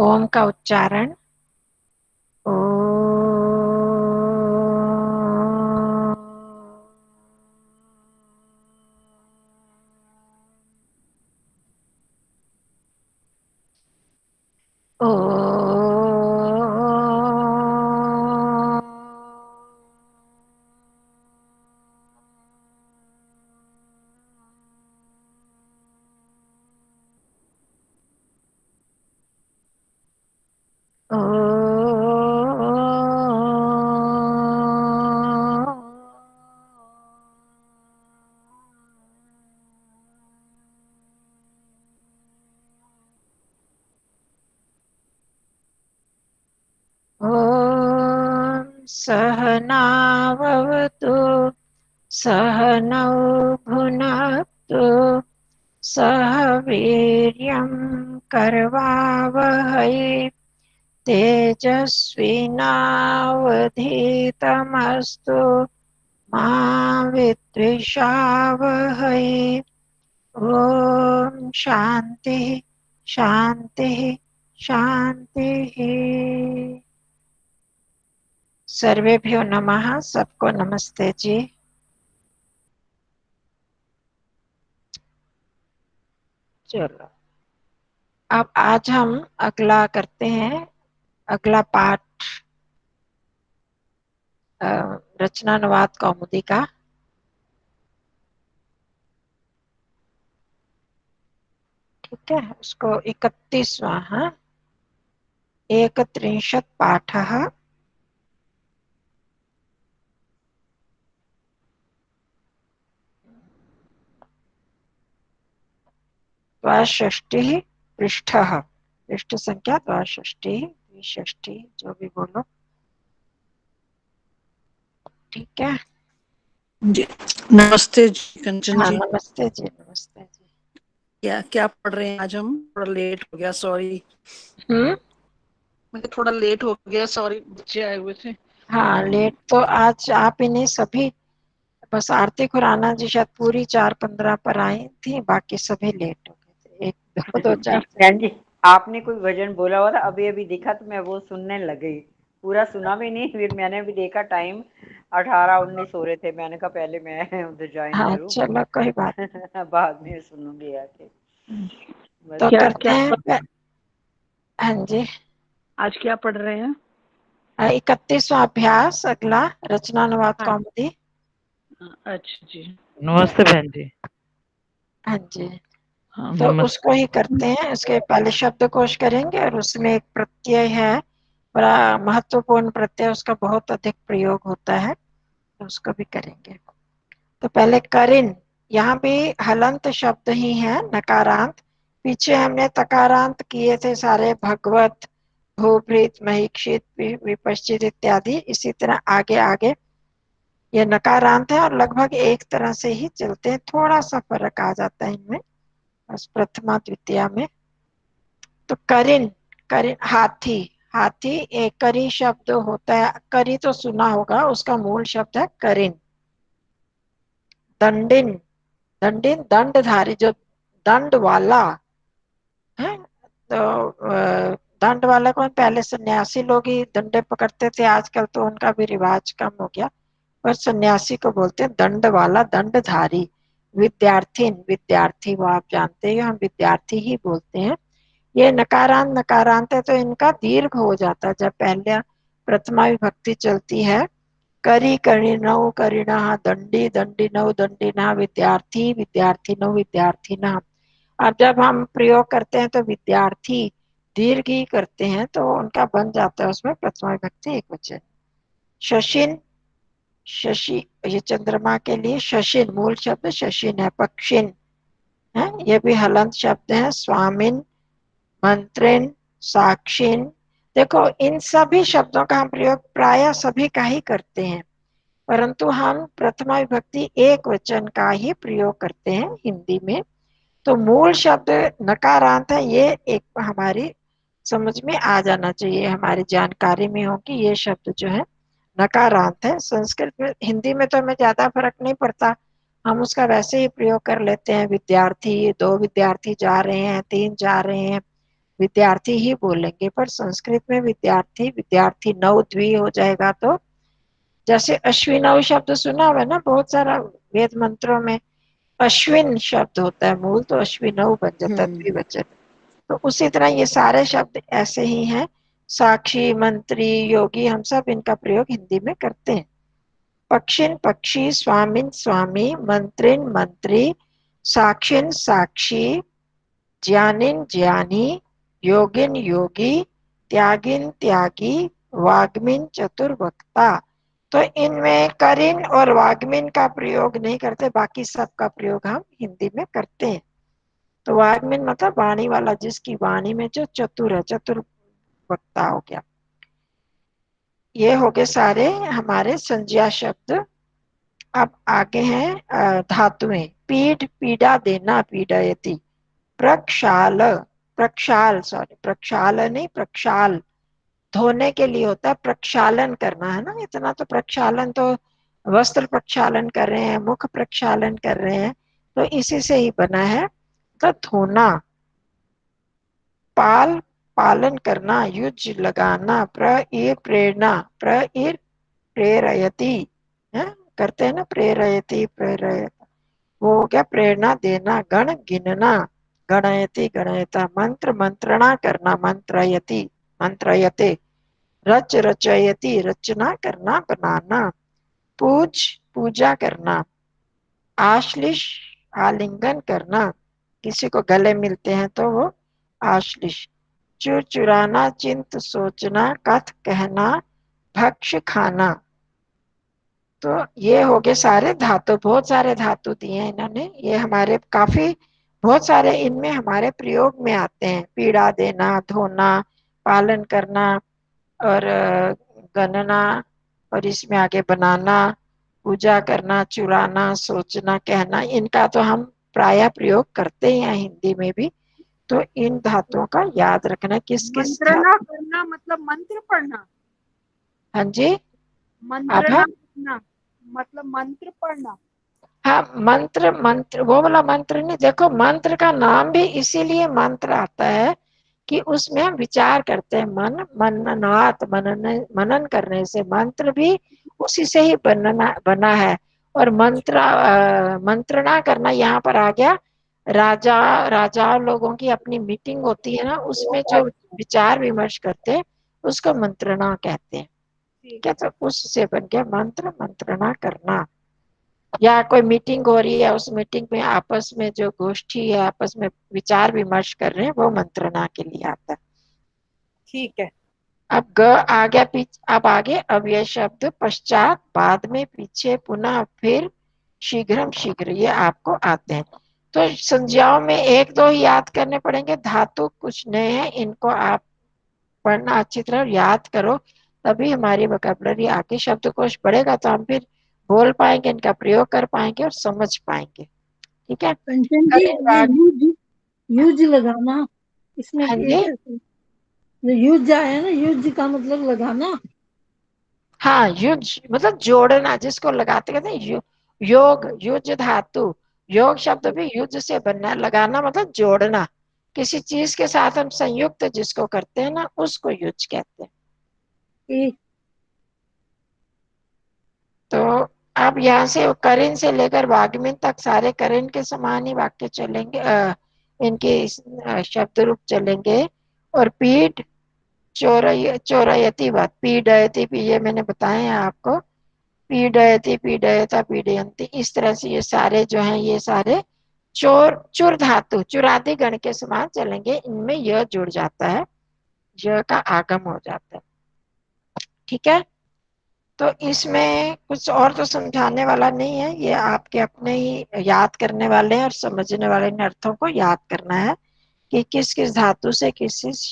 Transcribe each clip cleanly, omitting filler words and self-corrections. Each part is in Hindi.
ओम का उच्चारण ओ। ओ। ॐ सहनाववतु सहनौ भुनक्तु सह वीर्यं करवावहै तेजस्विनावधीतमस्तु मा विद्विषावहै। ॐ शांति शांति शांति। सर्वेभ्यो नमः। सबको नमस्ते जी। चलो, अब आज हम अगला करते हैं, अगला पाठ रचनानुवाद कौमुदी का। ठीक है, उसको 31वां, हाँ, 31 पाठः। द्वाषष्टिः पृष्ठः, पृष्ठ संख्या द्वाषष्टिः, द्विषष्टिः, जो भी बोलो। ठीक है, जी नमस्ते जी कंचन हाँ जी। नमस्ते जी, नमस्ते जी। क्या क्या पढ़ रहे हैं आज? हम थोड़ा लेट हो गया, सॉरी। मैं थोड़ा लेट हो गया, सॉरी, बच्चे आए हुए थे। हाँ, लेट तो आज आप ही नहीं, सभी, बस आरती खुराना जी शायद पूरी 4:15 पर आई थी, बाकी सभी लेट हो गए थे, एक दो दो चार से। बहन जी, आपने कोई भजन बोला हुआ था, अभी अभी दिखा तो मैं वो सुनने लग गई। पूरा सुना भी नहीं, फिर मैंने भी देखा टाइम 18-19 हो रहे थे। मैंने कहा पहले मैं उधर ज्वाइन हाँ करूं, चलो कोई बात। बाद में सुनूंगी आके। तो क्या करते क्या हैं। हाँ जी, आज क्या पढ़ रहे हैं? 31वां अभ्यास, अगला रचनानुवाद हाँ, कौमुदी। अच्छा जी। नमस्ते बहन जी। हाँ जी, हाँ तो नमस्ते। उसको ही करते हैं। उसके पहले शब्दकोश करेंगे और उसमें एक प्रत्यय है, बड़ा महत्वपूर्ण प्रत्यय, उसका बहुत अधिक प्रयोग होता है, तो उसको भी करेंगे। तो पहले करिन, यहाँ भी हलंत शब्द ही है, नकारांत। पीछे हमने तकारांत किए थे सारे, भगवत, भूभृत, महीक्षित, विपश्चित इत्यादि। इसी तरह आगे आगे ये नकारांत है और लगभग एक तरह से ही चलते हैं, थोड़ा सा फर्क आ जाता है इनमें, बस प्रथमा द्वितीया में। तो करिन, करिन हाथी, हाथी एक करी शब्द होता है, करी तो सुना होगा, उसका मूल शब्द है करिन। दंडिन, दंडिन दंडधारी, जो दंड वाला है। तो दंड वाला कौन? पहले सन्यासी लोग ही डंडे पकड़ते थे, आजकल तो उनका भी रिवाज कम हो गया, पर सन्यासी को बोलते हैं दंड वाला, दंडधारी। विद्यार्थीन, विद्यार्थी, वो आप जानते ही, हम विद्यार्थी ही बोलते हैं। ये नकारांत नकारांत है, तो इनका दीर्घ हो जाता है जब पहले प्रथमा विभक्ति चलती है। करी करिणौ करिणः, दंडी दंडिनौ दंडिनः, विद्यार्थी विद्यार्थिनौ विद्यार्थिनः। अब जब हम प्रयोग करते हैं तो विद्यार्थी दीर्घ ही करते हैं, तो उनका बन जाता है उसमें प्रथमा विभक्ति एक वचन। शशिन, शशि, ये चंद्रमा के लिए शशिन, मूल शब्द शशिन है। पक्षिन है, ये भी हलंत शब्द है। स्वामिन, मंत्रिन, साक्षिन। देखो, इन सभी शब्दों का हम प्रयोग प्राय सभी का ही करते हैं, परंतु हम प्रथमा विभक्ति एक वचन का ही प्रयोग करते हैं हिंदी में। तो मूल शब्द नकारांत है, ये एक हमारी समझ में आ जाना चाहिए, हमारी जानकारी में हो कि ये शब्द जो है नकारांत है। संस्कृत में, हिंदी में तो हमें ज्यादा फर्क नहीं पड़ता, हम उसका वैसे ही प्रयोग कर लेते हैं। विद्यार्थी, दो विद्यार्थी जा रहे हैं, तीन जा रहे हैं, विद्यार्थी ही बोलेंगे, पर संस्कृत में विद्यार्थी विद्यार्थी नौ द्वि हो जाएगा। तो जैसे अश्विनव शब्द सुना हुआ ना बहुत सारा वेद मंत्रों में, अश्विन शब्द होता है मूल, तो अश्विनव बन जाता है द्विवचन। तो उसी तरह ये सारे शब्द ऐसे ही हैं। साक्षी, मंत्री, योगी, हम सब इनका प्रयोग हिंदी में करते हैं। पक्षिन पक्षी, स्वामिन स्वामी, मंत्रिन मंत्री, साक्षिन साक्षी, ज्ञानिन ज्ञानी, योगिन योगी, त्यागिन त्यागी, वाग्मिन चतुर्वक्ता। तो इनमें करिन और वाग्मिन का प्रयोग नहीं करते, बाकी सबका प्रयोग हम हिंदी में करते हैं। तो वाग्मिन मतलब वाणी वाला, जिसकी वाणी में जो चतुर है, चतुर वक्ता हो गया। ये हो गए सारे हमारे संज्ञा शब्द। अब आगे हैं धातुएं। पीठ, पीड़ा देना, पीड़यति। प्रक्षाल, प्रक्षाल सॉरी प्रक्षाल नहीं प्रक्षाल, धोने के लिए होता है, प्रक्षालन करना है ना। इतना तो प्रक्षालन तो वस्त्र प्रक्षालन कर रहे हैं, मुख प्रक्षालन कर रहे हैं, तो इसी से ही बना है। तो धोना। पाल, पालन करना, युज लगाना, प्रेरणा, प्रेरयति है, करते हैं ना, प्रेरयति प्रेरयत, वो हो गया प्रेरणा देना। गण, गिनना, गणयति गणयता। मंत्र, मंत्रणा करना, मंत्रयति मंत्रयते। रच, रचयति रचना करना, बनाना। पूज, पूजा करना। आश्लिष, आलिंगन करना, किसी को गले मिलते हैं तो वो आश्लिष। चुर, चुराना, चिंत सोचना, कथ कहना, भक्ष खाना। तो ये हो गए सारे धातु। बहुत सारे धातु दिए हैं इन्होंने, ये हमारे काफी बहुत सारे इनमें हमारे प्रयोग में आते हैं। पीड़ा देना, धोना, पालन करना, और गणना, और इसमें आगे बनाना, पूजा करना, चुराना, सोचना, कहना, इनका तो हम प्राय प्रयोग करते ही हैं हिंदी में भी। तो इन धातुओं का याद रखना किस किस मंत्रणा करना मतलब मंत्र पढ़ना। हाँ जी, मंत्रणा करना मतलब मंत्र पढ़ना। हाँ, मंत्र, मंत्र वो वाला मंत्र नहीं, देखो मंत्र का नाम भी इसीलिए मंत्र आता है कि उसमें हम विचार करते हैं। मन, मननात्, मनन, मनन करने से मंत्र भी उसी से ही बना है। और मंत्रणा करना यहाँ पर आ गया। राजा लोगों की अपनी मीटिंग होती है ना, उसमें जो विचार विमर्श करते हैं उसको मंत्रणा कहते हैं। ठीक है, तो उससे बन गया मंत्र, मंत्रणा करना। या कोई मीटिंग हो रही है, उस मीटिंग में आपस में जो गोष्ठी है, आपस में विचार विमर्श कर रहे हैं, वो मंत्रणा के लिए आता है। ठीक है। अब ग आ गया पीछे, अब आगे अव्यय शब्द पश्चात, बाद में, पीछे, पुनः, फिर, शीघ्रम, शीघ्र, ये आपको आते हैं। तो संज्ञाओं में एक दो ही याद करने पड़ेंगे, धातु कुछ नए हैं, इनको आप पढ़ना अच्छी तरह याद करो, तभी हमारी वोकैबुलरी आगे शब्दकोश बढ़ेगा, तो हम फिर बोल पाएंगे, इनका प्रयोग कर पाएंगे और समझ पाएंगे। ठीक है, कंचन जी, ये यूज लगाना, इसमें हाँ ये जी, कैसे? यूज आया ना, यूज का मतलब लगाना। हाँ, युज मतलब जोड़ना, जिसको लगाते कहते हैं योग, युज धातु। योग शब्द भी युज से बनना है, लगाना मतलब जोड़ना, किसी चीज के साथ हम संयुक्त जिसको करते हैं ना, उसको युज कहते हैं। ठीक। तो अब यहाँ से करिन से लेकर वाग्मिन तक सारे करिन के समान ही वाक्य चलेंगे, इनके शब्द रूप चलेंगे। और पीठ, चोरयति बात, पीडयति, ये मैंने बताया है आपको। पीडयति, पीडयता, पीडयंती, इस तरह से ये सारे जो हैं, ये सारे चुर धातु, चुरादि गण के समान चलेंगे, इनमें यह जुड़ जाता है, य का आगम हो जाता है। ठीक है, तो इसमें कुछ और तो समझाने वाला नहीं है, ये आपके अपने ही याद करने वाले हैं और समझने वाले इन अर्थों को याद करना है कि किस किस धातु से किस किस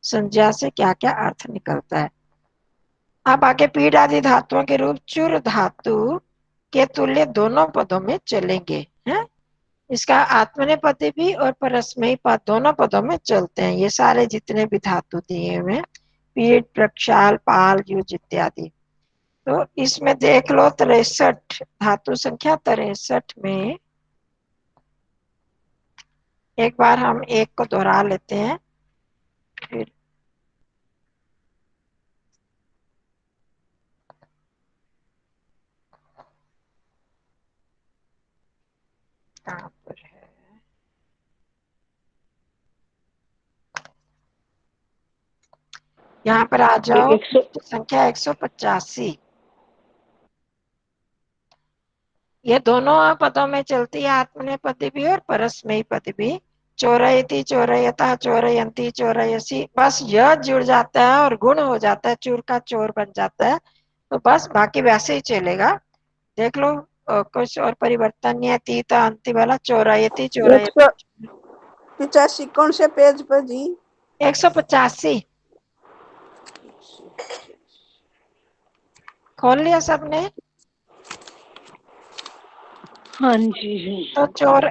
संज्ञा से क्या क्या अर्थ निकलता है। अब आगे पीड़ आदि धातुओं के रूप चुर धातु के तुल्य दोनों पदों में चलेंगे हैं। इसका आत्मनेपदी भी और परस्मयी पद दोनों पदों में चलते हैं, ये सारे जितने भी धातु दिए हुए हैं, पीठ, प्रक्षाल, पाल, युज इत्यादि। तो इसमें देख लो 63 धातु संख्या 63 में एक बार हम एक को दोहरा लेते हैं। फिर कहाँ पर है, यहाँ पर आ जाओ। संख्या 185। ये दोनों पदों में चलती है, आत्मनेपदी भी और परस्मैपदी भी। चोरयति, चोरयता, चोरयंती, चोरयसी, बस यह जुड़ जाता है और गुण हो जाता है, चूर का चोर बन जाता है। तो बस बाकी वैसे ही चलेगा। देख लो कुछ और परिवर्तन नहीं है। तीता अंति वाला चोरयति, चोरयता। 185 कौन से पेज पर जी? 185 खोल लिया सबने? हाँ जी। तो चोर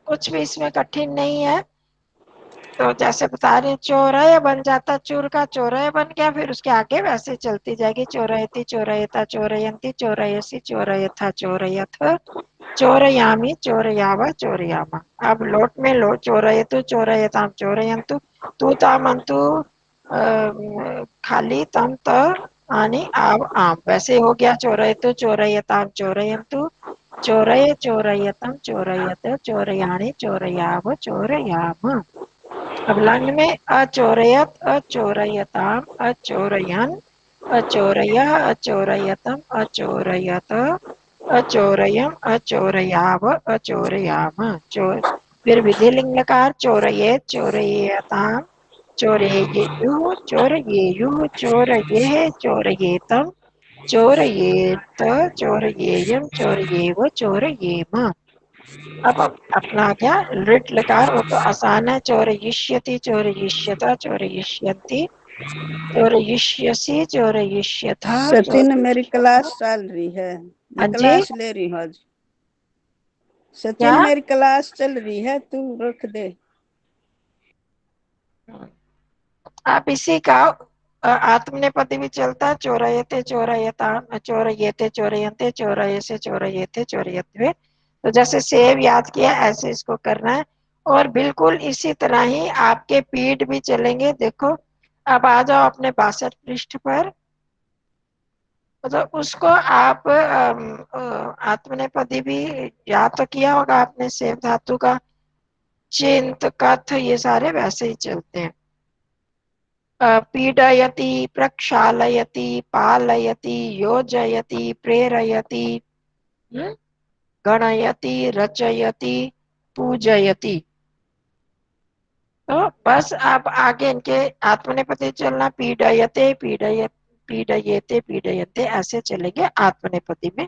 कुछ भी इसमें कठिन नहीं है। तो जैसे बता रहे चौराया बन जाता, चूर का चौराया बन गया, फिर उसके आगे वैसे चलती जाएगी। चौरायती, चौरायता, चौरायंती, चौरायसी, चौरायथा, चौरायथ, चौरयामी, चौरयाव, चौरयामा। अब लोट में लो। चौरायतु, चौरायताम, चौरयंतु, तू तामंतु खाली तम त आनी आव आम, वैसे हो गया। चौरायतु, चौरायताम, चौरयंतु, चौरय, चौरयतम, चौरयत, चौरयाणी, चौरयाव, चौरयाम। अब लंग में अचोरयत, अचोरयताम, अचोरयन, अचोरय, अचोरयतम, अचोरयत, अचोरयम, अचोरयाव, अचोरयाम। चोर, फिर विधिलिंग लकार। चोरयेत, चोरयेताम, चोरयेयु, चोरयेयु, चोरयेह, चोरयेतम, चोरयेत, चोरयेयम, चोरयेव, चोरयेम। अब अपना क्या लिट लकार, वो तो आसान है। चोरयिष्यति, चोरयिष्यता, चोरयिष्यन्ति, चोरयिष्यसि, चोरयिष्यथा, सचिन मेरी क्लास चल रही है, मैं हाँ जी। क्लास ले रही हूँ आज। क्या? सचिन मेरी क्लास चल रही है, तू रख दे। आप इसी का आत्मनेपदी भी चलता है। चोरयते, चोरयता, चोरयेते, चोरयंते, चोरयसे, चोरयेते, चोरयत्वे। तो जैसे सेव याद किया ऐसे इसको करना है। और बिल्कुल इसी तरह ही आपके पीठ भी चलेंगे। देखो अब आ जाओ अपने 62 पृष्ठ पर। तो उसको आप आत्मनेपदी भी याद तो किया होगा आपने। सेव धातु का चिंत, कथ, ये सारे वैसे ही चलते हैं। पीडयति, प्रक्षालयति, पालयति, योजयति, प्रेरयति, गणयति, रचयति, पूजयति। तो बस आप आगे इनके आत्मनेपदी चलना। पीडयते, पीडयते, पीडयते, ऐसे चलेंगे आत्मनेपदी में।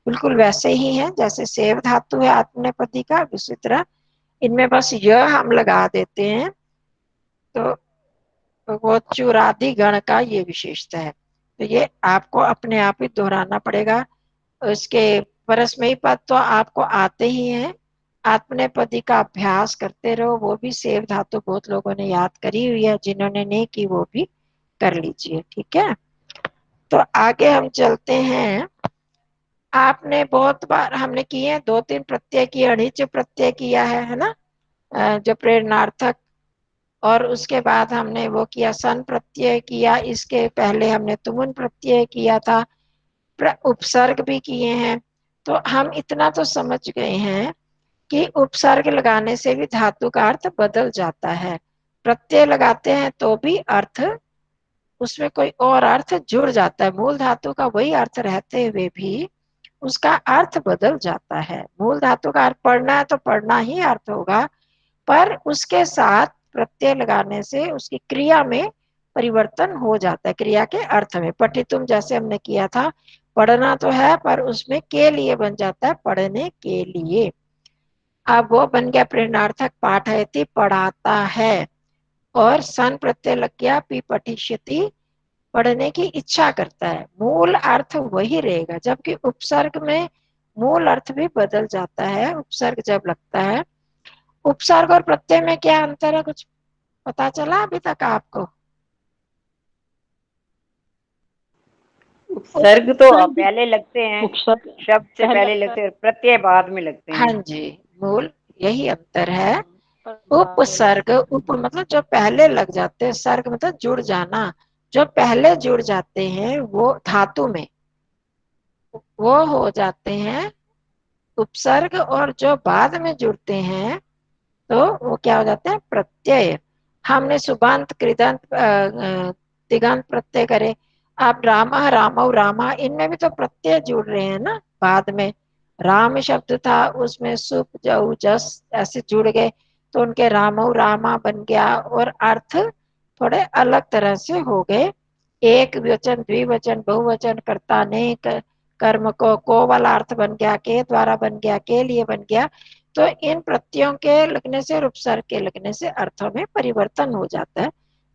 बिल्कुल वैसे ही है जैसे सेव धातु है आत्मनेपदी का, उसी तरह इनमें बस यह हम लगा देते हैं। तो वो चुरादि गण का ये विशेषता है। तो ये आपको अपने आप ही दोहराना पड़ेगा। इसके परस्मयी पद तो आपको आते ही हैं। आत्मनेपदी का अभ्यास करते रहो। वो भी सेव धातु बहुत लोगों ने याद करी हुई है, जिन्होंने नहीं की वो भी कर लीजिए। ठीक है, तो आगे हम चलते हैं। आपने बहुत बार हमने किए हैं, 2-3 प्रत्यय की, अणिच प्रत्यय किया है ना, जो प्रेरणार्थक। और उसके बाद हमने वो किया सन प्रत्यय किया। इसके पहले हमने तुमुन प्रत्यय किया था। उपसर्ग भी किए हैं। तो हम इतना तो समझ गए हैं कि उपसर्ग लगाने से भी धातु का अर्थ बदल जाता है। प्रत्यय लगाते हैं तो भी अर्थ, उसमें कोई और अर्थ जुड़ जाता है। मूल धातु का वही अर्थ रहते हुए भी उसका अर्थ बदल जाता है। मूल धातु का अर्थ पढ़ना है तो पढ़ना ही अर्थ होगा, पर उसके साथ प्रत्यय लगाने से उसकी क्रिया में परिवर्तन हो जाता है। क्रिया के अर्थ में पठितुम जैसे हमने किया था, पढ़ना तो है पर उसमें के लिए बन जाता है, पढ़ने के लिए। अब वो बन गया प्रेरणार्थक। पाठयति, पढ़ाता है। और सन प्रत्यय लग गया, पी पठिष्यति, पढ़ने की इच्छा करता है। मूल अर्थ वही रहेगा, जबकि उपसर्ग में मूल अर्थ भी बदल जाता है उपसर्ग जब लगता है। उपसर्ग और प्रत्यय में क्या अंतर है, कुछ पता चला अभी तक आपको? उपसर्ग तो पहले लगते हैं, शब्द से पहले लगते हैं, प्रत्यय बाद में लगते हाँ हैं। जी, मूल यही अंतर है उपसर्ग, उप मतलब जो पहले लग जाते हैं, सर्ग मतलब जुड़ जाना, जो पहले जुड़ जाते हैं वो धातु में वो हो जाते हैं उपसर्ग, और जो बाद में जुड़ते हैं तो वो क्या हो जाते हैं प्रत्यय। हमने सुबंत कृदंत तिगंत प्रत्यय करे। आप रामा रामौ रामा, इनमें भी तो प्रत्यय जुड़ रहे हैं ना बाद में। राम शब्द था उसमें सुप जऊ जस ऐसे जुड़ गए तो उनके रामौ रामा बन गया, और अर्थ थोड़े अलग तरह से हो गए। एक वचन द्विवचन बहुवचन कर्ता ने कर्म को वाला अर्थ बन गया, के द्वारा बन गया, के लिए बन गया। तो इन प्रत्ययों के लगने से और उपसर्ग के लगने से अर्थों में परिवर्तन हो जाता है।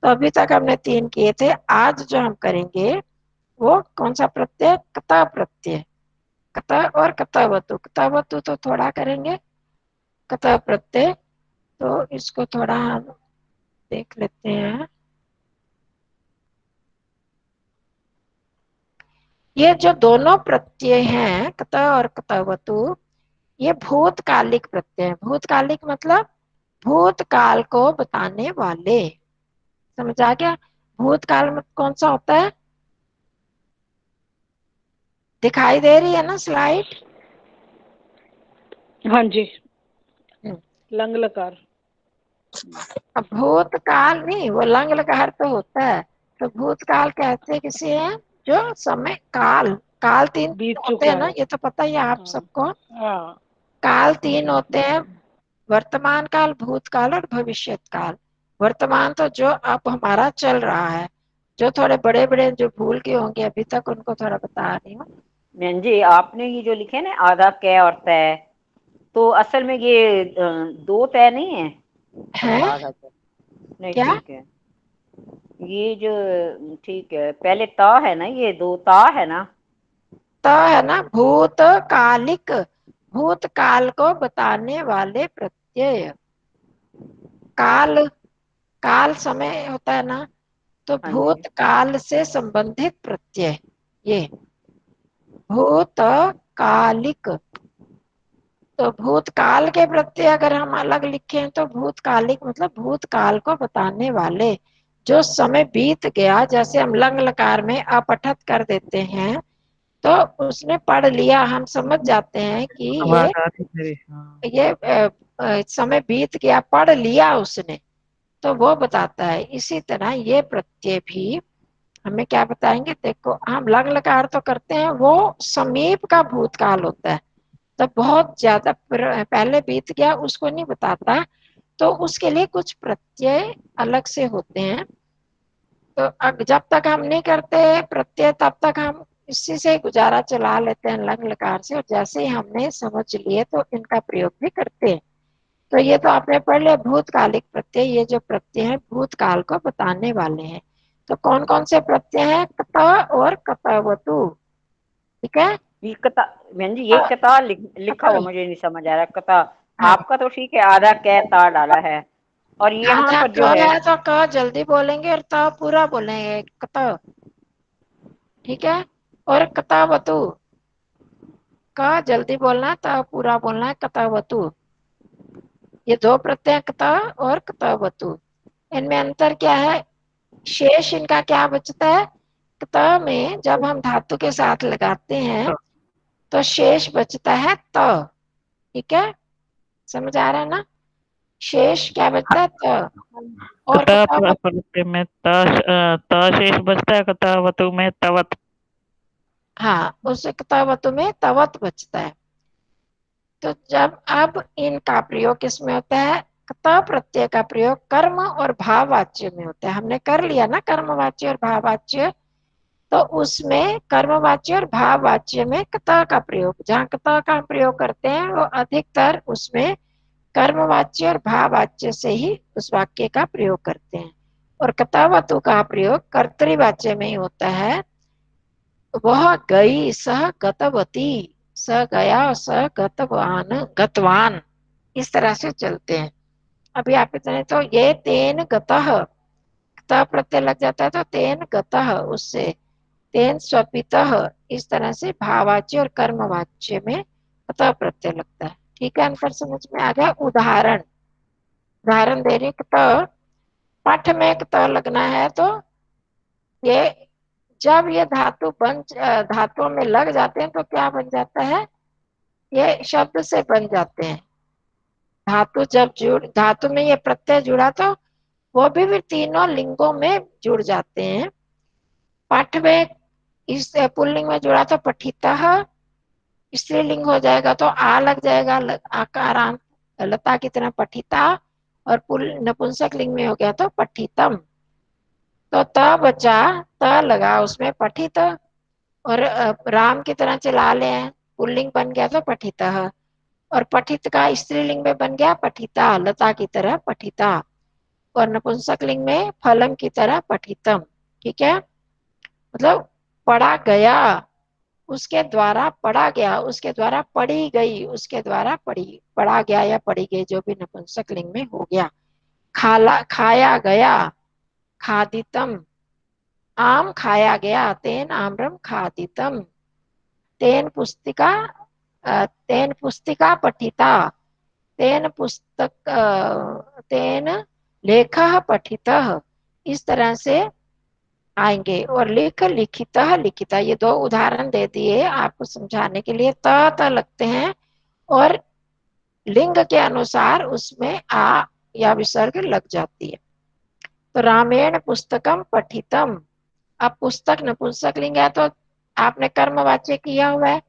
तो अभी तक हमने 3 किए थे, आज जो हम करेंगे वो कौन सा प्रत्यय, कता प्रत्यय। कता और कतावतु, कतावतु तो थोड़ा करेंगे, कता प्रत्यय तो इसको थोड़ा हम देख लेते हैं। ये जो दोनों प्रत्यय हैं कता और कतावतु, ये भूतकालिक प्रत्यय है। भूतकालिक मतलब भूतकाल को बताने वाले। समझ आ गया? भूतकाल में कौन सा होता है, दिखाई दे रही है ना स्लाइड? हाँ जी, लंग लकार। अब भूतकाल नहीं, वो लंग लकार तो होता है। तो भूतकाल कहते हैं किसी है जो समय काल, काल 3 बीत होते चुका हैं ना, है। ये तो पता ही है आप हाँ सबको। हाँ। काल 3 होते हैं, वर्तमान काल, भूतकाल और भविष्य काल। वर्तमान तो जो अब हमारा चल रहा है, जो थोड़े बड़े बड़े जो भूल के होंगे अभी तक उनको थोड़ा बता रही हूँ। बहन जी आपने ये जो लिखे ना आधा कै और तय, तो असल में ये 2 तय नहीं है? है आधा तय नहीं, क्या? ठीक है। ये जो ठीक है, पहले ता है ना, ये 2 ता है ना? तो है ना भूतकालिक, भूतकाल को बताने वाले प्रत्यय। काल, काल समय होता है ना, तो हाँ जी। भूतकाल से संबंधित प्रत्यय ये भूतकालिक। तो भूतकाल के प्रत्यय अगर हम अलग लिखें तो भूतकालिक मतलब भूतकाल को बताने वाले, जो समय बीत गया। जैसे हम लंग लकार में अपठत कर देते हैं तो उसने पढ़ लिया, हम समझ जाते हैं कि आवाज आ रही मेरी। हाँ। ये समय बीत गया, पढ़ लिया उसने, तो वो बताता है। इसी तरह ये प्रत्यय भी हमें क्या बताएंगे, देखो हम लंग लकार तो करते हैं, वो समीप का भूतकाल होता है, तो बहुत ज्यादा पहले बीत गया उसको नहीं बताता। तो उसके लिए कुछ प्रत्यय अलग से होते हैं। तो अब जब तक हम नहीं करते प्रत्यय तब तक हम इसी से गुजारा चला लेते हैं लंग लकार से, और जैसे ही हमने समझ लिए तो इनका प्रयोग भी करते हैं। तो ये तो आपने पढ़ लिया भूतकालिक प्रत्यय, ये जो प्रत्यय है भूतकाल को बताने वाले हैं। तो कौन कौन से प्रत्यय हैं, कत और कतवतु, ठीक है। ये कता, बहन जी ये कता लिखा हुआ मुझे नहीं समझ आ रहा। कता हाँ, आपका तो ठीक है, आधा कै ता डाला है, और यहाँ आधा पर क जो है है तो क जल्दी बोलेंगे और त पूरा बोलेंगे, कत, ठीक है। और कतावतु, क जल्दी बोलना, त पूरा बोलना है, कतावतु। ये 2 प्रत्यय कता और कतावतु। इनमें अंतर क्या है, शेष इनका क्या बचता है, कता में जब हम धातु के साथ लगाते हैं तो शेष बचता है त, ठीक है। समझ आ रहा है ना, शेष क्या बचता है त। और कथा कतावत, प्रत्यय में ता शेष बचता है, कथा वतु में तवत। हाँ उस कतावतु में तवत बचता है। तो जब अब इनका प्रयोग किसमें होता है, कता प्रत्यय का प्रयोग कर्म और भाववाच्य में होता है। हमने कर लिया ना कर्मवाच्य और भाववाच्य, तो उसमें कर्मवाच्य और भाववाच्य में कता का प्रयोग, जहाँ कता का प्रयोग करते हैं वो अधिकतर उसमें कर्मवाच्य और भाववाच्य से ही उस वाक्य का प्रयोग करते हैं। और कतावतु का प्रयोग कर्तृवाच्य में ही होता है। वह गई, सह गतवती, स गया, स गतवान, गतवान, इस तरह से चलते हैं। अभी आप इतने तो ये तेन गतः, त प्रत्यय लग जाता है तो तेन गतः, उससे तेन स्वपितः, इस तरह से भाववाच्य और कर्मवाच्य में अतः प्रत्यय लगता है। ठीक है, अंतर समझ में आ गया। उदाहरण, उदाहरण दे रही तो पाठ में एक त लगना है तो ये जब ये धातुओं में लग जाते हैं तो क्या बन जाता है, ये शब्द से बन जाते हैं। धातु में ये प्रत्यय जुड़ा तो वो भी तीनों लिंगों में जुड़ जाते हैं। पाठ में इस पुल्लिंग में जुड़ा तो पठितः, स्त्रीलिंग हो जाएगा तो आ लग जाएगा, आकारांत लता की तरह पठिता, और नपुंसक लिंग में हो गया तो पठितम। तो त बचा, त लगा उसमें पठित, और राम की तरह चला ले, पुल्लिंग बन गया तो पठितः, और पठित का स्त्रीलिंग में बन गया पठिता, लता की तरह पठिता, और नपुंसक लिंग में फलम की तरह पठितम। ठीक है, मतलब पढ़ा गया, उसके द्वारा पढ़ा गया, उसके द्वारा पढ़ी गई, उसके द्वारा पढ़ा गया या पढ़ी गई, जो भी नपुंसक लिंग में हो गया। खाया गया, खादितम। आम खाया गया, तेन आम्रम खादितम। तेन पुस्तिका तेन पुस्तिका पठिता, तेन लेखः पठितः। इस तरह से आएंगे। और लिखितः लिखिता, ये दो उदाहरण दे दिए आपको समझाने के लिए। त लगते हैं और लिंग के अनुसार उसमें आ या विसर्ग लग जाती है। तो रामेण पुस्तकम पठितम। अब पुस्तक नपुंसक लिंग है तो आपने कर्मवाच्य किया हुआ है,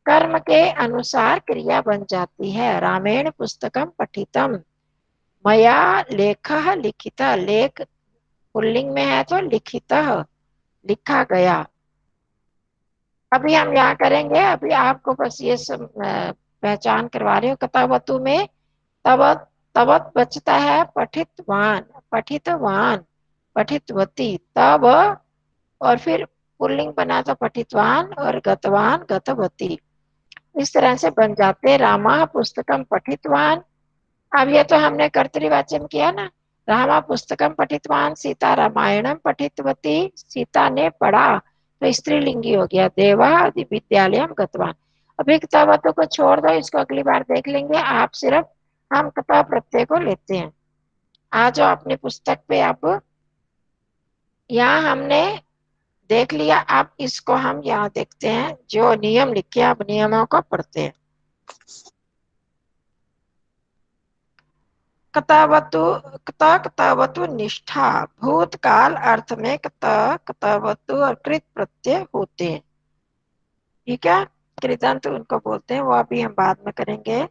कर्म के अनुसार क्रिया बन जाती है। रामेण पुस्तकम पठितम। मया लेखः लिखिता, लेख पुल्लिंग में है तो लिखितः, लिखा गया। अभी हम यहाँ करेंगे, अभी आपको बस ये सब पहचान करवा रही हूँ। कथावतु में तवत तवत बचता है पठितवान, पठितवान, पठितवती, तब, और फिर पुल्लिंग बना तो पठितवान, और गतवान गतवती। इस तरह से बन जाते। रामा पुस्तकम पठितवान। अब ये तो हमने कर्तृवाच्य में किया ना, रामा पुस्तकम पठितवान, सीता रामायणम पठितवती, सीता ने पढ़ा, तो स्त्रीलिंगी हो गया। देवा विद्यालयम गतवान। अभी कथावतों को छोड़ दो, इसको अगली बार देख लेंगे। आप सिर्फ हम कथा प्रत्यय को लेते हैं। आ जाओ अपनी पुस्तक पे। अब यहाँ हमने देख लिया, अब इसको हम यहाँ देखते हैं जो नियम लिखे, अब नियमों को पढ़ते हैं। कथावतु कथावतु निष्ठा, भूतकाल अर्थ में कथावतु और कृत प्रत्यय होते हैं। ठीक है, कृदंत उनको बोलते हैं, वो अभी हम बाद में करेंगे।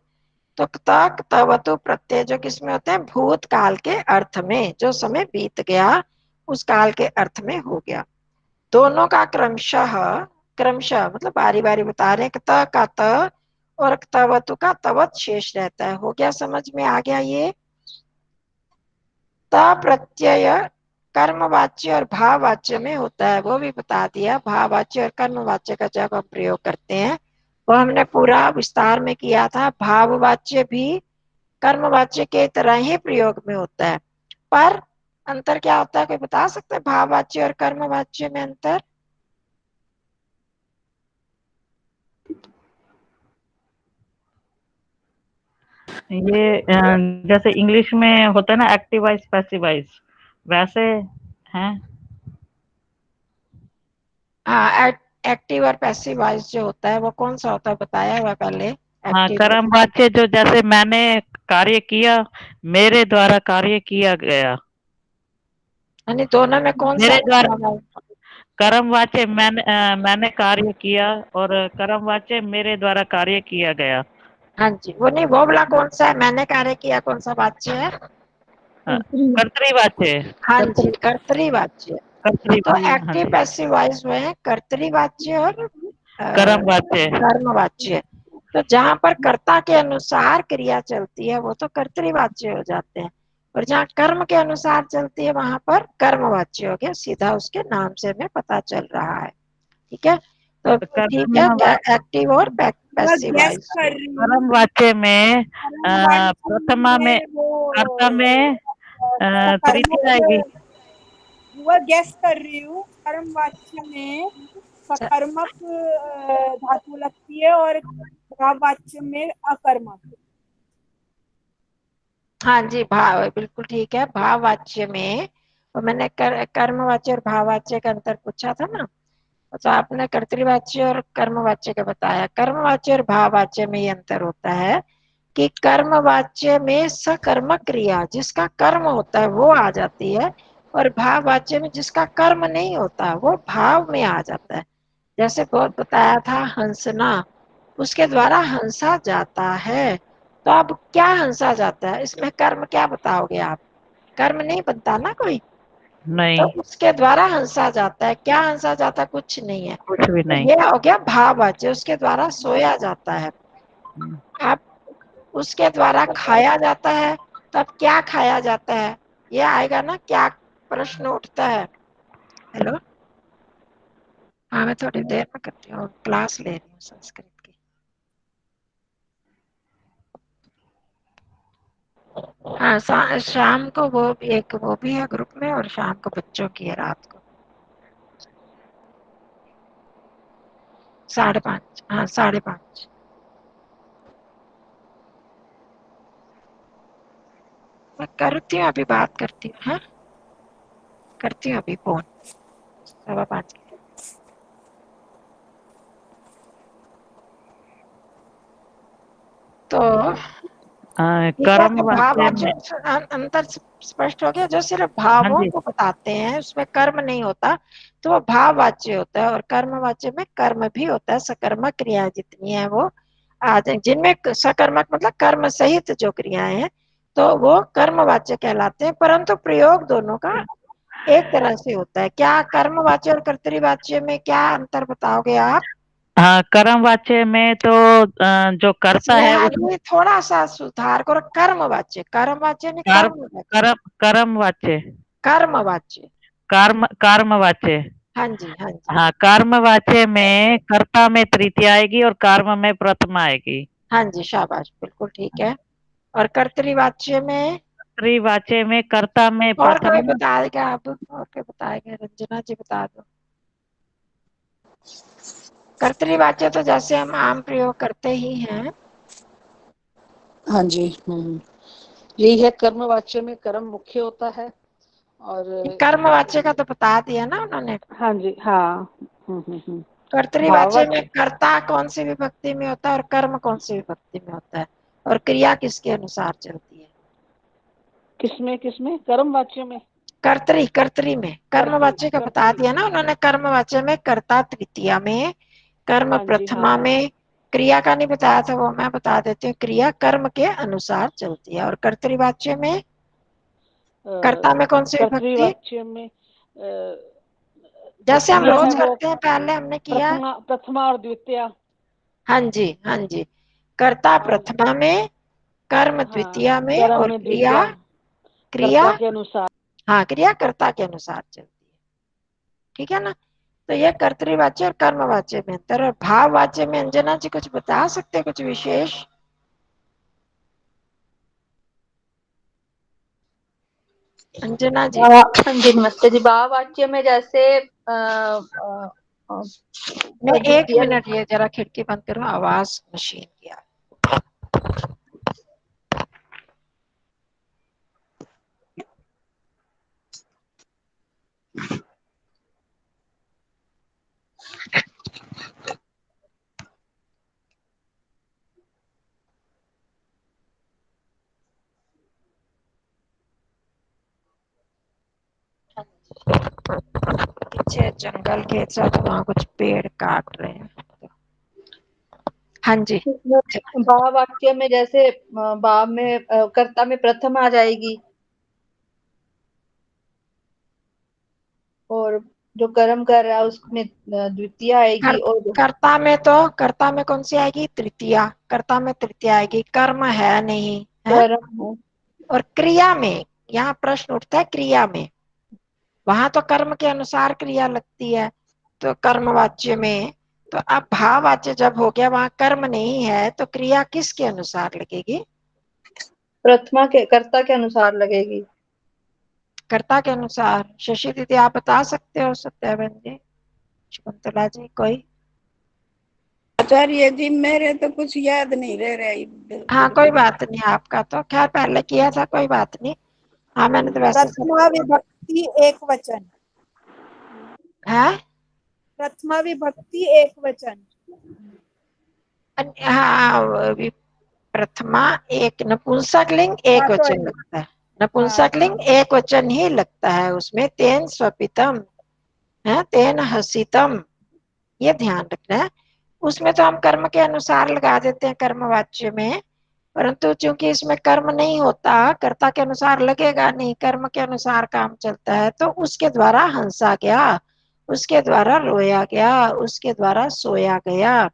तो कथावतु प्रत्यय जो किसमें होते हैं, भूतकाल के अर्थ में, जो समय बीत गया उस काल के अर्थ में हो गया। दोनों का क्रमशः, क्रमशः मतलब बारी बारी बता रहे हैं। का त और कथावतु का तवत शेष रहता है। हो गया, समझ में आ गया ये। त प्रत्यय कर्मवाच्य और भाववाच्य में होता है, वो भी बता दिया। भाववाच्य और कर्मवाच्य का जब हम प्रयोग करते हैं, वो हमने पूरा विस्तार में किया था। भाववाच्य भी कर्मवाच्य के तरह ही प्रयोग में होता है, पर अंतर क्या होता है, कोई बता सकते हैं भाववाच्य और कर्मवाच्य में अंतर? ये जैसे इंग्लिश में होता है ना एक्टिव वॉइस पैसिव वॉइस, वैसे हैं। हाँ, एक्टिव और पैसिव वॉइस जो होता है वो कौन सा होता है, बताया हुआ पहले। हाँ, एक्टिव, कर्म वाच्य जो जैसे मैंने कार्य किया, मेरे द्वारा कार्य किया गया। यानी दोनों में कौन सा मेरे द्वारा अच्छा है? कर्म वाच्य मैंने कार्य किया, और कर्म वाच्य मेरे द्वारा कार्य किया गया। हाँ जी, वो नहीं, वो वाला कौन सा है, मैंने कार्य किया, कौन सा वाच्य है? हाँ, कर्तृवाच्य। हाँ जी, कर्तृवाच्य। तो हाँ एक्टिव जी, पैसिव वॉइस में है कर्तृवाच्य और कर्म वाच्य। कर्मवाच्य। तो जहां पर कर्ता के अनुसार क्रिया चलती है वो तो कर्तृवाच्य हो जाते हैं, और जहाँ कर्म के अनुसार चलती है वहां पर कर्मवाच्य हो गया। सीधा उसके नाम से हमें पता चल रहा है। ठीक है, तो ठीक है, कर्म एक्टिव और मैं पैसिव गेस वॉइस। कर रही हूँ। कर्म वाच्य में कर्मवाच्य प्रथमा में कर्ता में तृतीय सकर्मक, आएगी। वह गेस कर रही हूँ। कर्मवाच्य में सकर्मक धातु लगती है और भाववाच्य में अकर्मक। हाँ जी, भाव बिल्कुल ठीक है। भाववाच्य में और मैंने कर्मवाच्य और भाववाच्य का अंतर पूछा था ना, तो आपने कर्तृवाच्य और कर्मवाच्य का बताया। कर्मवाच्य और भाववाच्य में ये अंतर होता है कि कर्मवाच्य में सकर्मक क्रिया जिसका कर्म होता है वो आ जाती है, और भाववाच्य में जिसका कर्म नहीं होता वो भाव में आ जाता है। जैसे बहुत बताया था हंसना, उसके द्वारा हंसा जाता है। तो अब क्या हंसा जाता है, इसमें कर्म क्या बताओगे आप? कर्म नहीं बनता ना कोई, तो नहीं, उसके द्वारा हंसा जाता है। क्या हंसा जाता है? कुछ नहीं है। कुछ भी तो नहीं। ये हो गया भाववाच्य, उसके द्वारा सोया जाता है। अब उसके द्वारा खाया जाता है, तब क्या खाया जाता है ये आएगा ना, क्या प्रश्न उठता है। हेलो, हाँ मैं थोड़ी देर में करती हूँ, क्लास ले रही हूँ संस्कृत की। हाँ, शाम को वो भी एक वो भी है ग्रुप में, और शाम को बच्चों की है रात को 5:30। हाँ 5:30। मैं करती हूँ, अभी बात करती हूँ। हाँ करती हूँ अभी फोन 5:15 के। तो ठीक है, कर्म तो वाच्य भाववाच्य में। अंतर स्पष्ट हो गया। जो सिर्फ हाँ भावों जी। को बताते हैं उसमें कर्म नहीं होता, तो वो भाववाच्य होता है। और कर्मवाच्य में कर्म भी होता है, सकर्मक क्रियाएं जितनी है वो आ जाए, जिनमें सकर्मक मतलब कर्म सहित जो क्रियाएं हैं तो वो कर्मवाच्य कहलाते हैं। परंतु प्रयोग दोनों का एक तरह से होता है। क्या कर्मवाच्य और कर्तृवाच्य में क्या अंतर बताओगे आप? हाँ, कर्म वाच्य में तो जो कर्ता है स्नेहा उस जी थोड़ा सा सुधार करो, कर्मवाच्य, कर्मवाच्य नहीं कर्म कर्मवाच्य। कर्म कर्म वाच्य। कर्मवाच्य, कर्म वाच्य। हाँ जी हाँ जी हाँ, कर्म वाच्य में कर्ता में तृतीया आएगी और कर्म में प्रथमा आएगी। हाँ जी, शाबाश, बिल्कुल ठीक है। और कर्तृवाच्य में त्रिवाच्य में कर्ता में और कोई प्रथमा। बताएगा? अब और कोई बताएगा? रंजना जी बता दो। कर्तृवाच्य तो जैसे हम आम प्रयोग करते ही हैं। हाँ जी। यही है, कर्मवाच्य में कर्म मुख्य होता है और कर्मवाच्य का तो बता दिया ना उन्होंने। हाँ जी। हाँ। कर्तृवाच्य में भाववाच्य कर्ता कौन सी विभक्ति में होता है और कर्म कौन सी विभक्ति में होता है, और क्रिया किसके अनुसार चलती है? किसमें किसमें? कर्मवाच्य में। कर्तरी में। कर्मवाच्य का बता कर्तरी। दिया ना उन्होंने। कर्मवाच्य में कर्ता तृतीया में, कर्म हाँ जी। हाँ प्रथमा में। क्रिया का नहीं बताया था, वो मैं बता देती हूँ। क्रिया कर्म के अनुसार चलती है। और कर्तृवाच्य में कर्ता में कौन सी विभक्ति? कर्तृवाच्य में जो जैसे हम क्रिया है रोज वो करते हैं, पहले हमने किया। प्रथमा प्रथमा और द्वितीया। हाँ जी हाँ जी, कर्ता और प्रथमा में, कर्म हाँ, द्वितीया में, कर्म और में क्रिया द्वितीया, क्रिया कर्ता के अनुसार। हाँ क्रिया कर्ता के अनुसार चलती है। ठीक है ना? तो ये कर्तृवाच्य और कर्मवाच्य में अंतर। और भाववाच्य में अंजना जी कुछ बता सकते हैं, कुछ विशेष? अंजना जी। हाँ जी, नमस्ते जी। भाववाच्य में जैसे मैं एक द्वितीय। मिनट, ये जरा खिड़की बंद करूं, आवाज मशीन की आ पीछे जंगल के साथ वहां कुछ पेड़ काट रहे हैं। हाँ जी। भाववाच्य में जैसे भाव में कर्ता में प्रथम आ जाएगी, और जो कर्म कर रहा है उसमें द्वितीय आएगी, और जो कर्ता में कौन सी आएगी? तृतीया। कर्ता में तृतीया आएगी, कर्म है नहीं है। कर्म है। और क्रिया में, यहाँ प्रश्न उठता है क्रिया में, वहां तो कर्म के अनुसार क्रिया लगती है, तो कर्मवाच्य में। तो अब भाववाच्य जब हो गया, वहां कर्म नहीं है, तो क्रिया किसके अनुसार लगेगी? प्रथमा के कर्ता के अनुसार लगेगी। कर्ता के अनुसार। शशि दीदी आप बता सकते हो? सत्यावन जी, शकुंतला जी, कोई? आचार्य जी मेरे तो कुछ याद नहीं रह रहा। हाँ कोई बात नहीं, आपका तो खैर पहले किया था, कोई बात नहीं। हाँ मैंने तो वैसे सब प्रथमा विभक्ति एक वचन। है। प्रथमा विभक्ति एक वचन। हाँ प्रथमा एक नपुंसक लिंग एक वचन सॉरी। लगता है। हाँ नपुंसक लिंग एक वचन ही लगता है उसमें। तेन स्वपितम है, तेन हसितम, ये ध्यान रखना है। उसमें तो हम कर्म के अनुसार लगा देते हैं कर्मवाच्य में, परंतु चूंकि इसमें कर्म नहीं होता, कर्ता के अनुसार लगेगा नहीं, कर्म के अनुसार काम चलता है, तो उसके द्वारा हंसा गया, उसके द्वारा रोया गया, उसके द्वारा सोया गया।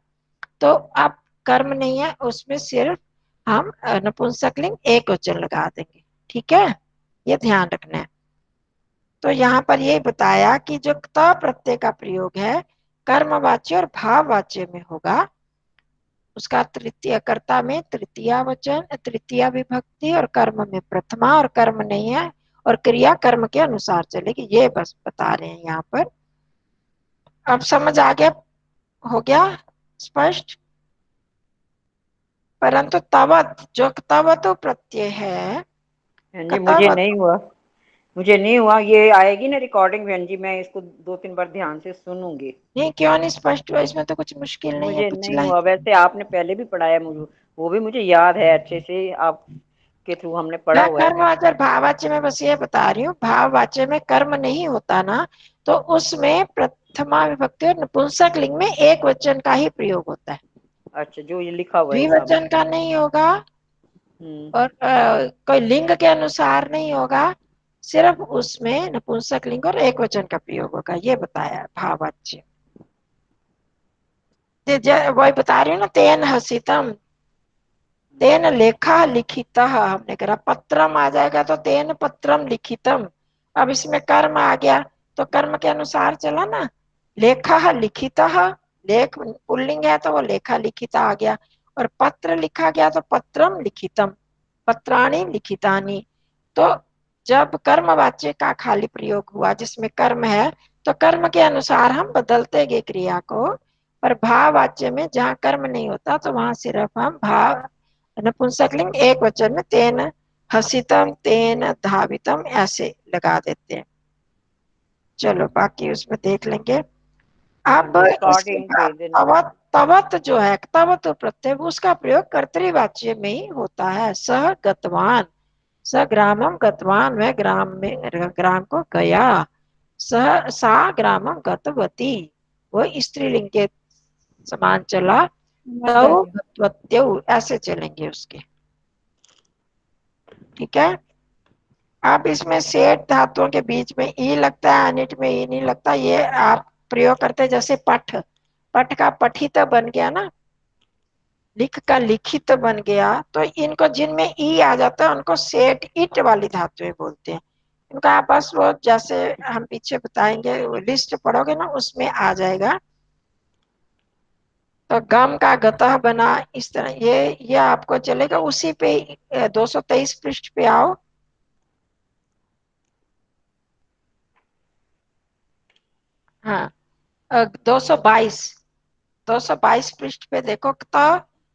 तो अब कर्म नहीं है उसमें, सिर्फ हम नपुंसकलिंग एक वचन लगा देंगे। ठीक है, ये ध्यान रखना है। तो यहाँ पर ये बताया कि जो त प्रत्यय का प्रयोग है कर्मवाच्य और भाववाच्य में होगा, उसका तृतीय कर्ता में तृतीया वचन, तृतीया विभक्ति, और कर्म में प्रथमा, और कर्म नहीं है, और क्रिया कर्म के अनुसार चलेगी। ये बस बता रहे हैं यहाँ पर। अब समझ आ गया, हो गया स्पष्ट। परंतु तवत, जो तवत प्रत्यय है, जी मुझे तवत नहीं हुआ, मुझे नहीं हुआ। ये आएगी ना रिकॉर्डिंग बहन जी, मैं इसको 2-3 बार ध्यान से सुनूंगी। नहीं, क्यों नहीं स्पष्ट हुआ? इसमें तो कुछ मुश्किल नहीं है, मुझे कुछ नहीं लाइन। हुआ, वैसे आपने पहले भी पढ़ाया मुझे, वो भी मुझे याद है अच्छे से, आपके थ्रू हमने पढ़ा मैं हुआ है। कर्मवाच्य और भाववाच्य में बस ये बता रही हूँ, भाववाच्य में कर्म नहीं होता ना, तो उसमें प्रथमा विभक्ति और नपुंसक लिंग में एक वचन का ही प्रयोग होता है, अच्छा, जो ये लिखा हुआ है हिसाब में। द्विवचन का नहीं होगा, हम्म। और कोई लिंग के अनुसार नहीं होगा, सिर्फ उसमें नपुंसक लिंग और एक वचन का प्रयोग होगा, ये बताया भाववाच्य। वही बता रही हूँ ना, तेन हसितम, तेन लेखा लिखिता, हमने करा पत्रम आ जाएगा तो तेन पत्रम लिखितम। अब इसमें कर्म आ गया तो कर्म के अनुसार चला ना, लेखा लिखिता, लेख पुल्लिंग है तो वो लेखा लिखिता आ गया, और पत्र लिखा गया तो पत्रम लिखितम, पत्राणि लिखितानि। तो जब कर्मवाच्य का खाली प्रयोग हुआ जिसमें कर्म है, तो कर्म के अनुसार हम बदलते गए क्रिया को। पर भाववाच्य में जहाँ कर्म नहीं होता तो वहां सिर्फ हम भाव नपुंसकलिंग एक वचन में तेन हसितम, तेन धावितम ऐसे लगा देते हैं। चलो बाकी उसमें देख लेंगे। अब इसके रिकॉर्डिंग बाद भेज देना। तवत, तवत जो है तवत प्रत्यय, उसका प्रयोग कर्तृवाच्य में ही होता है। सह गतवान, स ग्रामम गतवान, वह ग्राम में ग्राम को गया। सह सा ग्रामम गतवती, वो स्त्रीलिंग के समान चला। तौ गतवत्यौ, ऐसे चलेंगे उसके। ठीक है। अब इसमें सेठ धातुओं के बीच में ई लगता है, अनिट में ई नहीं लगता, ये आप प्रयोग करते हैं। जैसे पठ, पठ का पठित बन गया ना, लिख का लिखित बन गया, तो इनको जिनमें ई आ जाता है उनको सेठ इट वाली धातुएं बोलते हैं। इनका आप बस वो जैसे हम पीछे बताएंगे, लिस्ट पढ़ोगे ना उसमें आ जाएगा। तो गम का गतः बना, इस तरह ये आपको चलेगा। उसी पे 223 पृष्ठ पे आओ। हाँ 222, 222 पृष्ठ पे देखो,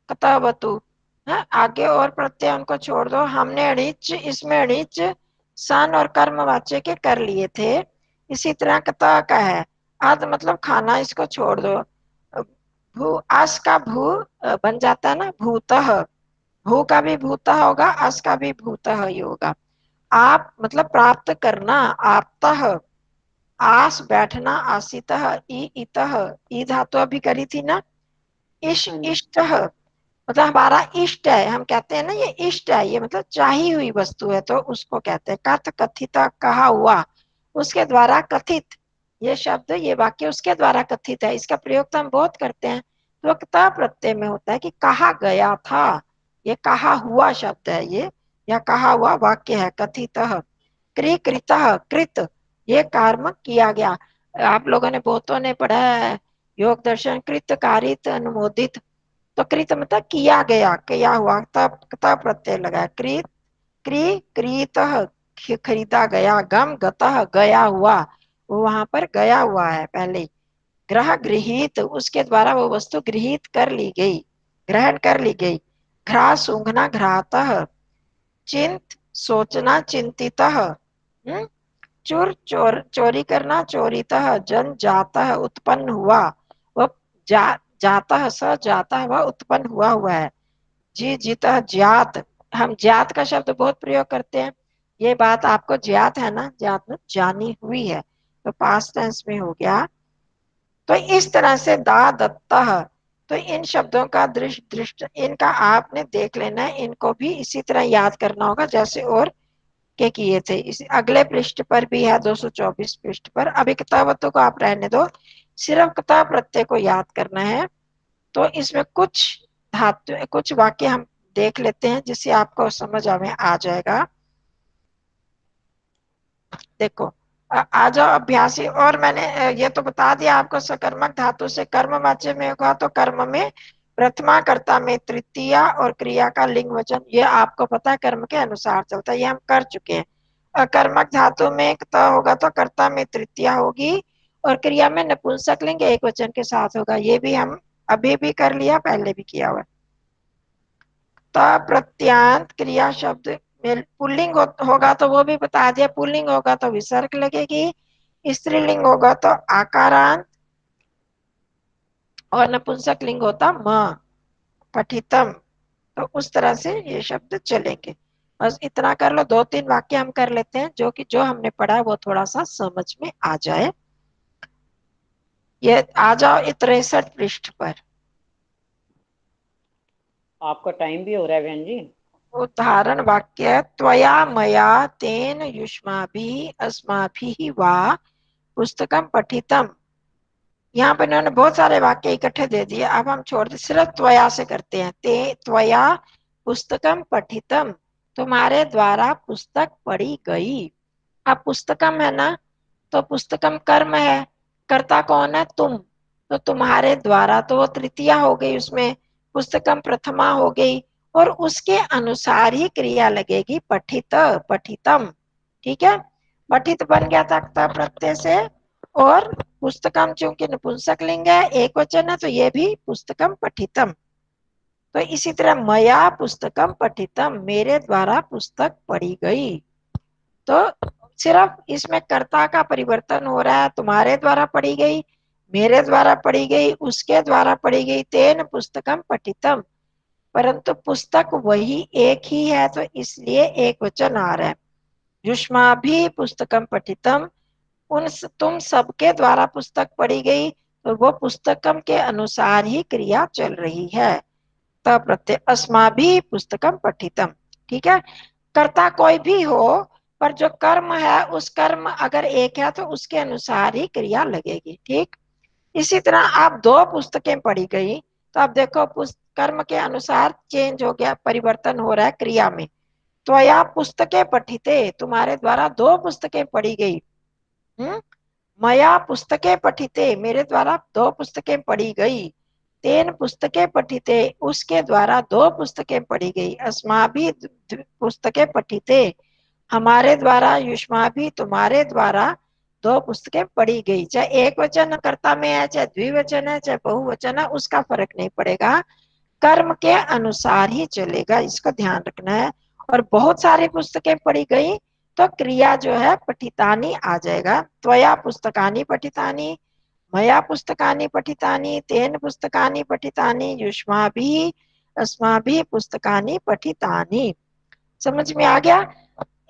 कतवतु है। आगे और प्रत्यय उनको छोड़ दो, हमने अणिच, इसमें अणिच सन और कर्मवाच्य के कर लिए थे। इसी तरह कता का है, आद मतलब खाना, इसको छोड़ दो। भू, अस का भू बन जाता है ना भूतः, भू का भी भूतः होगा, अस का भी भूतः ही होगा। आप मतलब प्राप्त करना, आपतः। आस बैठना, आसितः। ई इतः, ई धातु अभी करी थी ना। इश इष्ट, मतलब हमारा इष्ट है, हम कहते हैं ना ये इष्ट है, ये मतलब चाही हुई वस्तु है, तो उसको कहते हैं। कथ कथित, कहा हुआ, उसके द्वारा कथित, ये शब्द ये वाक्य उसके द्वारा कथित है। इसका प्रयोग तो हम बहुत करते हैं। तो वक्ता प्रत्यय में होता है कि कहा गया था, ये कहा हुआ शब्द है ये, या कहा हुआ वाक्य है। कथित, क्री कृत, कृत, ये कर्म किया गया। आप लोगों ने बहुतों ने पढ़ा है योग दर्शन, कृत कारित अनुमोदित। तो कृत मतलब किया गया, किया हुआ, तब तब प्रत्यय लगा। कृत, क्री क्रीत, खरीदा गया। गम गतः, गया हुआ, वो वहां पर गया हुआ है पहले। ग्रह गृहीत, उसके द्वारा वो वस्तु गृहीत कर ली गई, ग्रहण कर ली गई। घ्रा सूंघना घ्रातः, चिंत सोचना चिंतितः, चुर चोर चोरी करना चोरितः, जन जातः उत्पन्न हुआ, वह जातः स जातः वह उत्पन्न हुआ है। जी जीतः ज्ञात, हम ज्ञात का शब्द बहुत प्रयोग करते हैं, ये बात आपको ज्ञात है ना, ज्ञात में जानी हुई है, तो पास्ट टेंस में हो गया। तो इस तरह से दा दत्तः, तो इन शब्दों का दृष्ट इनका आपने देख लेना है, इनको भी इसी तरह याद करना होगा जैसे और के किए थे। इस अगले पृष्ठ पर भी है, 224 पृष्ठ पर। अभी किताबतों को आप रहने दो, सिर्फ किताब प्रत्यय को याद करना है। तो इसमें कुछ धातु कुछ वाक्य हम देख लेते हैं जिससे आपको समझ में आ जाएगा। देखो आ जाओ अभ्यासी। और मैंने ये तो बता दिया आपको, सकर्मक धातु से कर्मवाच्य में होगा तो कर्म में प्रथमा कर्ता में तृतीया और क्रिया का लिंग वचन, ये आपको पता है कर्म के अनुसार चलता है, ये हम कर चुके हैं। अकर्मक धातु में त होगा तो कर्ता में तृतीया होगी और क्रिया में नपुंसक लिंग एक वचन के साथ होगा, ये भी हम अभी भी कर लिया, पहले भी किया हुआ। प्रत्यांत क्रिया शब्द में पुल्लिंग होगा तो वो भी बता दिया, पुल्लिंग होगा तो विसर्ग लगेगी, स्त्रीलिंग होगा तो आकारांत और नपुंसक लिंग होता म पठितम। तो उस तरह से ये शब्द चलेंगे। बस इतना कर लो, 2-3 वाक्य हम कर लेते हैं जो कि जो हमने पढ़ा है वो थोड़ा सा समझ में आ जाए। ये आ जाओ 63 पृष्ठ पर। आपका टाइम भी हो रहा है बहन जी। उदाहरण वाक्य, त्वया मया तेन युष्माभिः अस्माभिः वा पुस्तकम पठितम। यहाँ पर इन्होंने बहुत सारे वाक्य इकट्ठे दे दिए, अब हम छोड़ दे, सिर्फ त्वया से करते हैं। ते त्वया पुस्तकम पठितम, तुम्हारे द्वारा पुस्तक पढ़ी गई। अब पुस्तकम है ना, तो पुस्तकम कर्म है, कर्ता कौन है, तुम, तो तुम्हारे द्वारा तो वो तृतीया हो गई, उसमें पुस्तकम प्रथमा हो गई और उसके अनुसार ही क्रिया लगेगी पठित पठितम। ठीक है, पठित बन गया था प्रत्यय से, और पुस्तकम चूंकि नपुंसक लिंग है एक वचन है तो ये भी पुस्तकम पठितम। तो इसी तरह मया पुस्तकम पठितम, मेरे द्वारा पुस्तक पढ़ी गई। तो सिर्फ इसमें कर्ता का परिवर्तन हो रहा है, तुम्हारे द्वारा पढ़ी गई, मेरे द्वारा पढ़ी गई, उसके द्वारा पढ़ी गई, तेन पुस्तकम पठितम, परंतु पुस्तक वही एक ही है तो इसलिए एक वचन आ रहा है। युष्माभिः पुस्तकम पठितम, उन तुम सबके द्वारा पुस्तक पढ़ी गई, तो वो पुस्तकम के अनुसार ही क्रिया चल रही है। तब प्रत्यय अस्माभिः पुस्तकम पठितम। ठीक है, कर्ता कोई भी हो पर जो कर्म है उस कर्म अगर एक है तो उसके अनुसार ही क्रिया लगेगी। ठीक, इसी तरह आप 2 पुस्तकें पढ़ी गई तो अब देखो कर्म के अनुसार चेंज हो गया, परिवर्तन हो रहा है क्रिया में। तो या पुस्तकें पठिते, तुम्हारे द्वारा 2 पुस्तकें पढ़ी गई। मया पुस्तकें पठिते, मेरे द्वारा 2 पुस्तकें पढ़ी गई। तेन पुस्तकें पठिते, उसके द्वारा 2 पुस्तकें पढ़ी गई। अस्माभिः पुस्तकें पठिते, हमारे द्वारा, युष्माभिः तुम्हारे द्वारा 2 पुस्तकें पढ़ी गई। चाहे एक वचन कर्ता में है, चाहे द्विवचन है, चाहे बहुवचन है, उसका फर्क नहीं पड़ेगा, कर्म के अनुसार ही चलेगा, इसको ध्यान रखना है। और बहुत सारी पुस्तकें पढ़ी गई तो क्रिया जो है पठितानी आ जाएगा। त्वया पुस्तकानि पठितानि, मया पुस्तकानि पठितानि, तेन पुस्तकानि पठितानि, युष्माभिः अस्माभिः पुस्तकानि पठितानि। समझ में आ गया?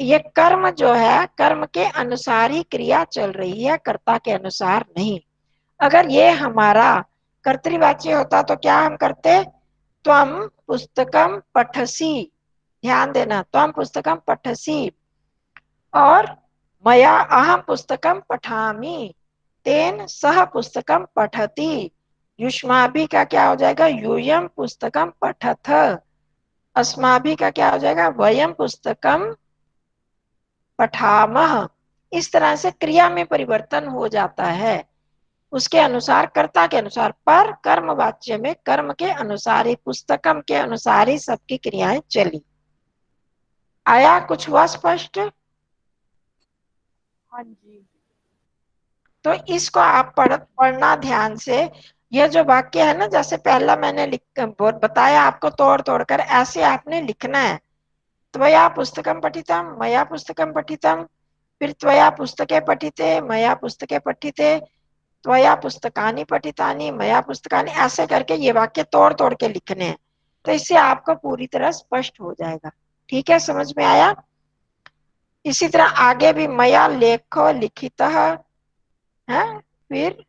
ये कर्म जो है, कर्म के अनुसार ही क्रिया चल रही है, कर्ता के अनुसार नहीं। अगर ये हमारा कर्तृवाच्य होता तो क्या हम करते, त्वम पुस्तकम पठसी, ध्यान देना, त्वम पुस्तकम पठसी, और मया अहम पुस्तकम पठामि, तेन सह पुस्तकम पठति, युष्माभि का क्या हो जाएगा, यूयम पुस्तकम पठथ, अस्माभि का क्या हो जाएगा, वयम पुस्तकम पठामः। इस तरह से क्रिया में परिवर्तन हो जाता है उसके अनुसार, कर्ता के अनुसार, पर कर्म वाच्य में कर्म के अनुसार ही, पुस्तकम के अनुसार ही सबकी क्रियाएं चली। आया, कुछ हुआ स्पष्ट? हाँ जी। तो इसको आप पढ़ना ध्यान से। ये जो वाक्य है ना, जैसे पहला मैंने बताया आपको, तोड़ तोड़ कर ऐसे आपने लिखना है। त्वया पुस्तकं पठितं, मया पुस्तकं पठितं, फिर त्वया पुस्तके पठिते, मया पुस्तके पठिते, त्वया पुस्तकानि पठितानि, मया पुस्तकानि, ऐसे करके ये वाक्य तोड़ तोड़ के लिखने हैं। तो इससे आपको पूरी तरह स्पष्ट हो जाएगा। ठीक है, समझ में आया? इसी तरह आगे भी मया लेखो लिखितः है, फिर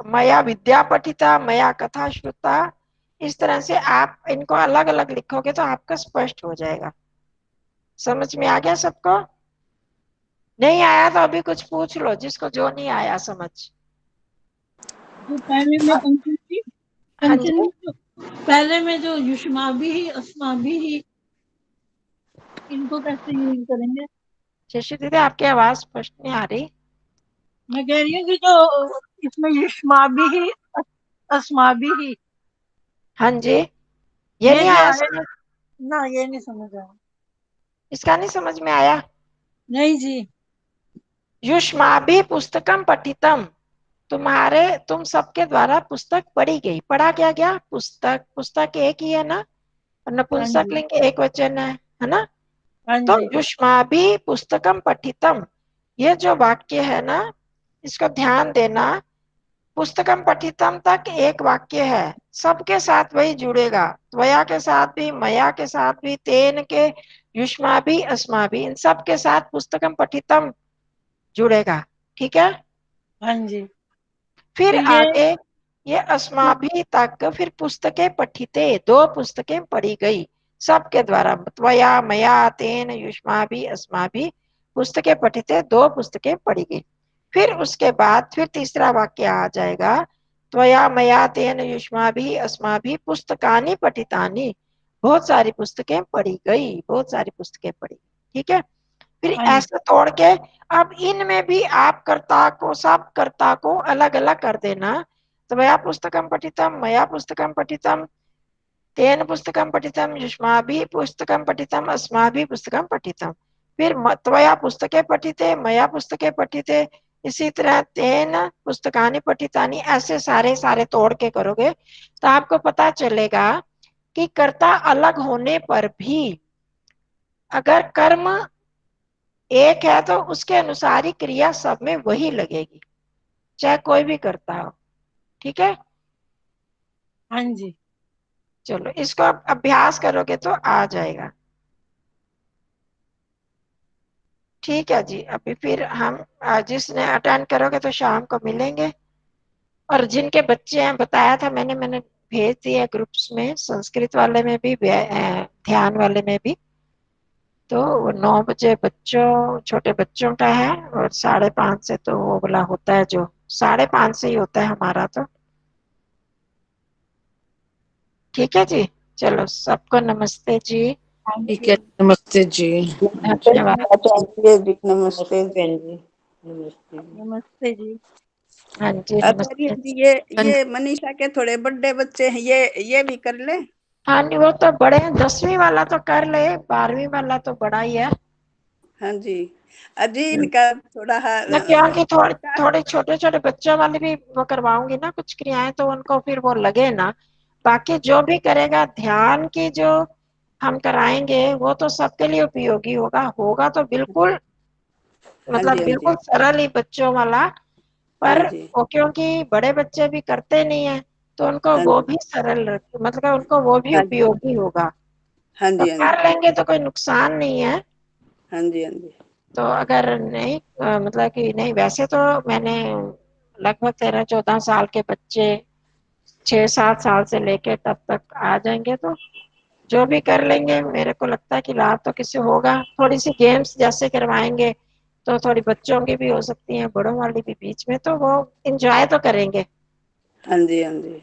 मया विद्या पठिता, मया कथा श्रुता। इस तरह से आप इनको अलग अलग लिखोगे तो आपका स्पष्ट हो जाएगा। समझ में आ गया सबको? नहीं आया तो अभी कुछ पूछ लो, जिसको जो नहीं आया समझ। जो पहले में कंचन जी, हाँ कंचन जी, जी, पहले में जो युष्माभि ही अस्माभि ही, इनको कैसे यूज करेंगे? शशि दीदी आपकी आवाज स्पष्ट नहीं आ रही। मैं कह रही हूँ कि जो इसमें युष्माभि ही अस्माभि ही, हाँ जी, ये ये नहीं जो आया है समझ? ना, ये नहीं समझ आया। इसका नहीं समझ में आया? नहीं जी। युष्माभि पुस्तकम पठितम, तुम सबके द्वारा पुस्तक पढ़ी गई। पढ़ा क्या गया? पुस्तक। पुस्तक एक ही है ना, और हाँ नपुंसक जी, लिंग एक वचन है ना? हाँ तो जी, युष्माभि पुस्तकम पठितम, ये जो वाक्य है ना, इसको ध्यान देना। पुस्तकम पठितम तक एक वाक्य है, सबके साथ वही जुड़ेगा। त्वया के साथ भी, मया के साथ भी, तेन के, युष्माभि, अस्माभि, इन सब के साथ पुस्तकम पठितम जुड़ेगा। ठीक है? हाँ जी। फिर तो ये आगे ये अस्माभि तक, फिर पुस्तकें पठिते, दो पुस्तकें पढ़ी गई सबके द्वारा। त्वया मया तेन युष्माभि अस्माभि, पुस्तकें पठिते, दो पुस्तकें पढ़ी गई। फिर उसके बाद फिर तीसरा वाक्य आ जाएगा, त्वया मया तेन युष्माभि अस्माभि पुस्तकानि पठितानि, बहुत सारी पुस्तकें पढ़ी गई, बहुत सारी पुस्तकें पढ़ी गई। ठीक है? फिर हाँ जी, ऐसे तोड़ के अब इनमें भी आप कर्ता को, सब कर्ता को अलग अलग कर देना। तो मया पुस्तकम पठितम, मया पुस्तकम पठितम, तेन पुस्तकम पठितम, युष्माभि पुस्तकम पठितम, अस्माभि पुस्तकम पठितम। फिर त्वया पुस्तके पठिते, मया पुस्तके पठिते, इसी तरह तेन पुस्तकानि पठितानि, ऐसे सारे सारे तोड़ के करोगे तो आपको पता चलेगा कि कर्ता अलग होने पर भी अगर कर्म एक है तो उसके अनुसार ही क्रिया सब में वही लगेगी, चाहे कोई भी करता हो। ठीक है? हाँ जी। चलो, इसको आप अभ्यास करोगे तो आ जाएगा। ठीक है जी, अभी फिर हम जिसने अटेंड करोगे तो शाम को मिलेंगे। और जिनके बच्चे हैं, बताया था मैंने भेज दिया ग्रुप्स में, संस्कृत वाले में भी, ध्यान वाले में भी। तो 9 बजे बच्चों, छोटे बच्चों का है, और 5:30 से तो वो वाला होता है, जो 5:30 से ही होता है हमारा। तो ठीक है जी, चलो सबको नमस्ते जी, ठीक है, नमस्ते जी। धन्यवाद जी। आचार्य जी नमस्ते नमस्ते जी। बहन जी, नमस्ते। नमस्ते जी। हाँ जी, आचार्य नमस्ते जी, जी। ये मनीषा के थोड़े बड़े बच्चे हैं, ये भी कर ले। हाँ नहीं, वो तो बड़े हैं, 10वीं वाला तो कर ले, 12वीं वाला तो बड़ा ही है हाँ जी। अजी इनका थोड़ा ना, क्योंकि थोड़े थोड़े छोटे छोटे बच्चों वाले भी वो करवाऊंगी ना कुछ क्रियाएं, तो उनको फिर वो लगे ना। बाकी जो भी करेगा ध्यान की, जो हम कराएंगे वो तो सबके लिए उपयोगी होगा। होगा तो बिल्कुल, हाँ मतलब जी, हाँ जी, बिल्कुल सरल ही बच्चों वाला। हाँ पर जी, वो क्योंकि बड़े बच्चे भी करते नहीं है, तो उनको हाँ वो जी, भी सरल मतलब उनको वो भी हाँ जी, उपयोगी होगा। हाँ तो जी, हाँ जी, कर लेंगे तो कोई नुकसान नहीं है। हाँ जी, हाँ जी, तो अगर नहीं मतलब कि नहीं, वैसे तो मैंने लगभग 13-14 साल के बच्चे, 6-7 साल से लेके तब तक आ जाएंगे, तो जो भी कर लेंगे मेरे को लगता है कि लाभ तो किसी होगा। थोड़ी सी गेम्स जैसे करवाएंगे तो थोड़ी बच्चों की भी हो सकती है, बड़ों वाली भी बीच में, तो वो इंजॉय तो करेंगे। हाँ जी, हाँ जी।